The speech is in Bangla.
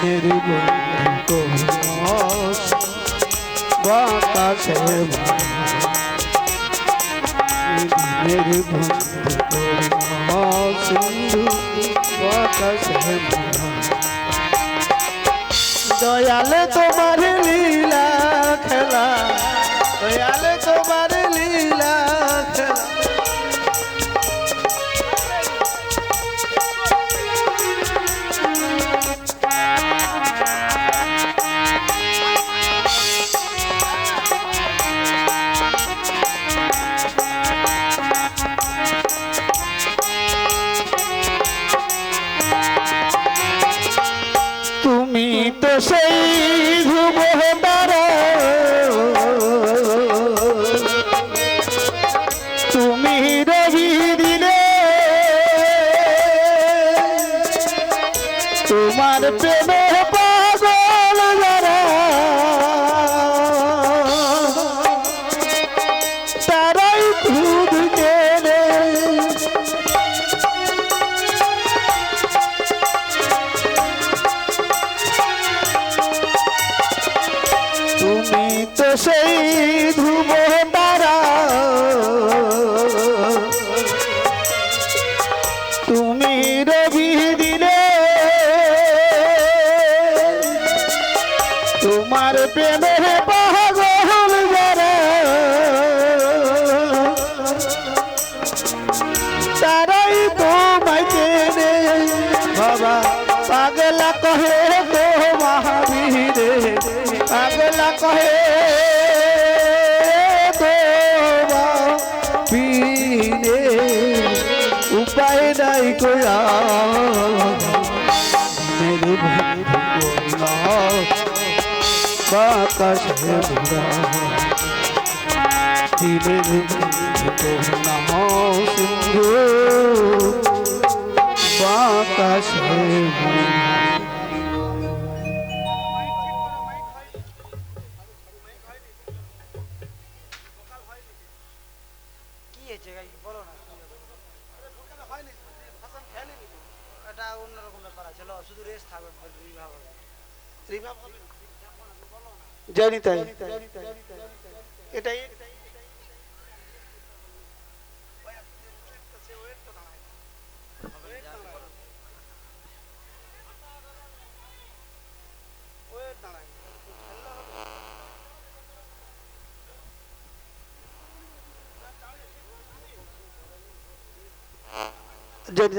বন্ধু বাতাসে দিনের বন্ধু সিন্ধু বাতাসে দয়াল তোমার লীলা খেলা দয়াল তোমার লীলা খেলা তুমি তো সেই ধ্রুব তারা তুমি রবি দিনে তোমার প্রেমে পাগল যারা তারাই দুধ কেনে তুমি তো সেই ধ্রুব তারা তুমি রবি দিনে তোমার প্রেমের পাগল যারা তারাই তোমায় চেনে বাবা পাগলা কহে তো মহাবীরে পাগলা কহে তো পীরে উপায় নাই কোয়া মেরু বাতাসে বুড়া দিনের নাম সিন্ধু বাতাসে জানি তাই এটাই জানি